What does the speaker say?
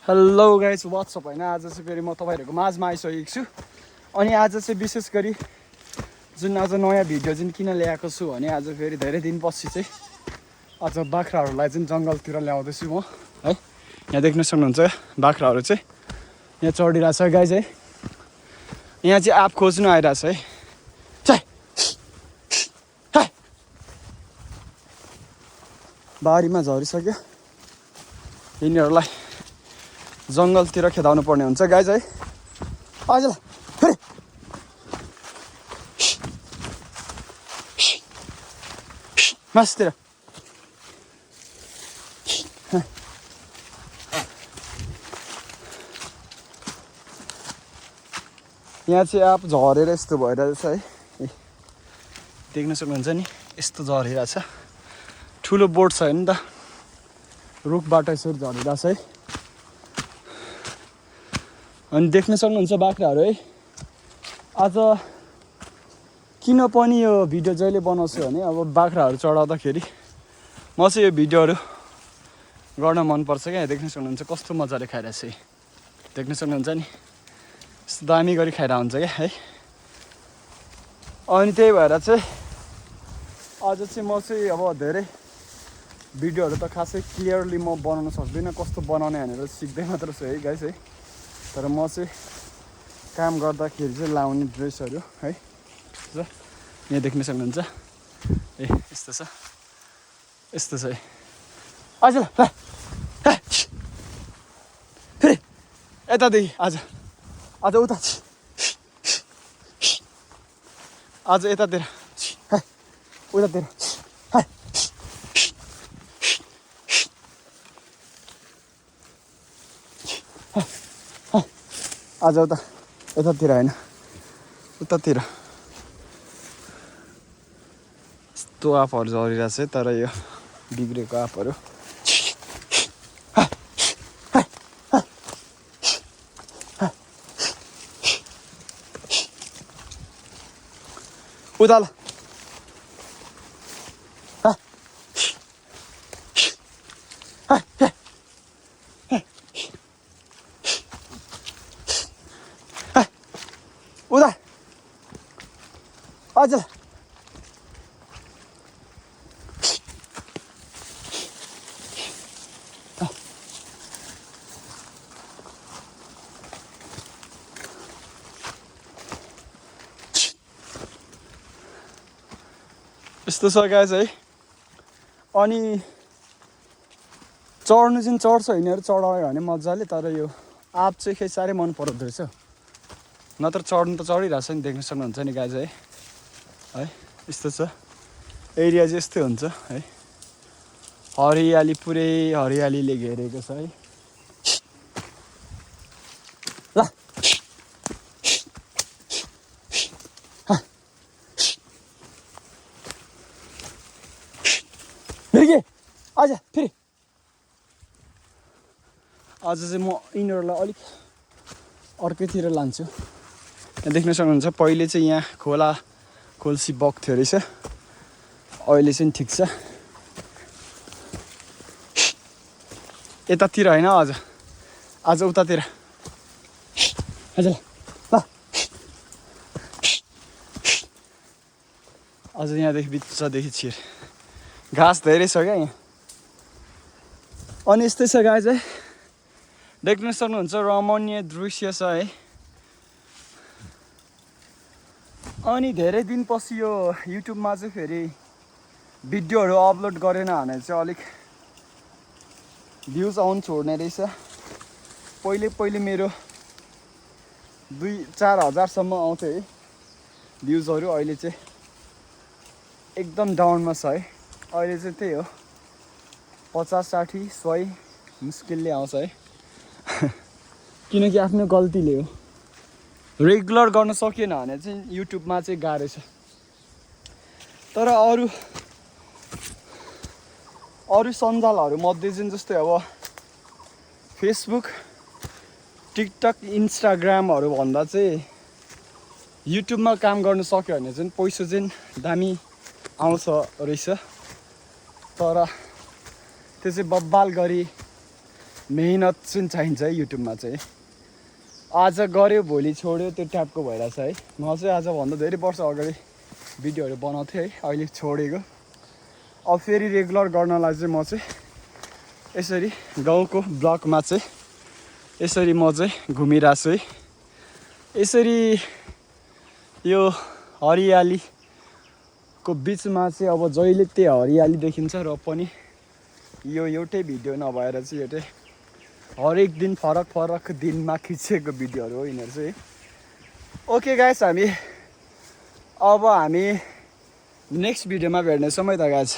Hello guys what's up हैन आज चाहिँ फेरि म तपाईहरुको माझमा आइसकेको छु अनि आज चाहिँ विशेष गरी जुन आज नयाँ भिडियो जुन किन ल्याएको छु भने आज फेरि धेरै दिनपछि चाहिँ आज बाख्राहरुलाई चाहिँ जंगलतिर ल्याउँदै छु म है यहाँ देख्न सक्नुहुन्छ बाख्राहरु चाहिँ यहाँ चढिरा छ गाइस है यहाँ चाहिँ आप खोज्नु आइरा छ है बारीमा झरिसक्यो यिनीहरुलाई जंगलतिर खेदाउनु पर्ने हुन्छ गाइस है आजला फेरि मास्तिर यहाँ चाहिँ आप झरेर यस्तो भइरहेछ है देख्न सक्नुहुन्छ नि यस्तो झरिरहेछ ठुलो बोट छ नि त रुखबाट यसरी झरिरहेछ है अनि देख्न सक्नुहुन्छ बाख्राहरु है आज किन पनि यो भिडियो जहिले बनाउँछु भने अब बाख्राहरु चढाउँदाखेरि म चाहिँ यो भिडियोहरु गर्न मन पर्छ के देख्न सक्नुहुन्छ कस्तो मजाले खाइरहेछ है देख्न सक्नुहुन्छ नि यस्तो दामी गरी खाइरा हुन्छ के है अनि त्यही भएर चाहिँ आज चाहिँ म चाहिँ अब धेरै भिडियोहरु त खासै क्लियरली म बनाउन सक्दिनँ कस्तो बनाउने भनेर सिक्दै मात्र छु है गाइस है तर म चाहिँ काम गर्दाखेरि चाहिँ लाउने ड्रेसहरु है यहाँ देख्न सक्नुहुन्छ ए यस्तो छ यस्तो छ है आज फेरि यतादेखि आज उता आज यतातिर उतातिर आज उता यतातिर हैन उतातिर यस्तो आफहरु झरिरहेछ है तर यो बिग्रेको आफहरु उता ल उता अझ यस्तो छ गाइस है अनि चढ्नु चाहिँ चढ्छ यिनीहरु चढायो भने मजाले तर यो आप चाहिँ खै साह्रै मन पर्दो रहेछ नत्र चढ्नु त चढिरहेछ नि देख्न सक्नुहुन्छ नि गाइस है यस्तो छ एरिया चाहिँ यस्तै हुन्छ है हरियाली पुरै हरियालीले घेरेको छ है ल फेरि आज फेरि आज चाहिँ म यिनीहरुलाई अलिक अर्कैतिर लान्छु यहाँ देख्न सक्नुहुन्छ पहिले चाहिँ यहाँ खोल्सी बग्थ्यो रहेछ अहिले चाहिँ ठिक छ यतातिर हैन आज उतातिर आज आज यहाँदेखि बिचदेखि छिर घाँस धेरै छ क्या यहाँ अनि यस्तै छ गाइस है देख्न सक्नुहुन्छ रमणीय दृश्य छ है अनि धेरै दिनपछि यो युट्युबमा चाहिँ फेरि भिडियोहरु अपलोड गरेन भने चाहिँ अलिक भ्युज आउन छोड्ने रहेछ पहिले मेरो 2-4 हजार सम्म आउँथ्यो है भ्युजहरु अहिले चाहिँ एकदम डाउनमा छ है अहिले चाहिँ त्यही हो 50-60 100 मुस्किलले आउँछ है किनकि आफ्नो गल्तीले हो रेगुलर गर्न सकिएन भने चाहिँ युट्युबमा चाहिँ गाह्रो छ तर अरु सञ्जालहरु मध्ये चाहिँ जस्तै अब फेसबुक टिकटक इन्स्टाग्रामहरु भन्दा चाहिँ युट्युबमा काम गर्न सक्यो भने चाहिँ पैसा चाहिँ दामी आउँछ रहेछ तर त्यो चाहिँ बब्बाल गरी मेहनत चाहिँ चाहिन्छ है युट्युबमा चाहिँ। आज गऱ्यो भोलि छोड्यो त्यो टाइपको भइरहेछ है। म चाहिँ आजभन्दा धेरै वर्ष अगाडि भिडियोहरू बनाउँथेँ है, अहिले छोडेको। अब फेरि रेगुलर गर्नलाई चाहिँ म चाहिँ यसरी गाउँको ब्लकमा चाहिँ यसरी म चाहिँ घुमिरहेको छु है। यसरी यो हरियालीको बिचमा चाहिँ अब जहिले त्यही हरियाली देखिन्छ र पनि यो एउटै भिडियो नभएर चाहिँ एउटै हरेक दिन फरक फरक दिनमा खिचेको भिडियोहरू हो यिनीहरू चाहिँ। ओके गाइस, हामी नेक्स्ट भिडियोमा भेट्नेछौँ है त गाइस।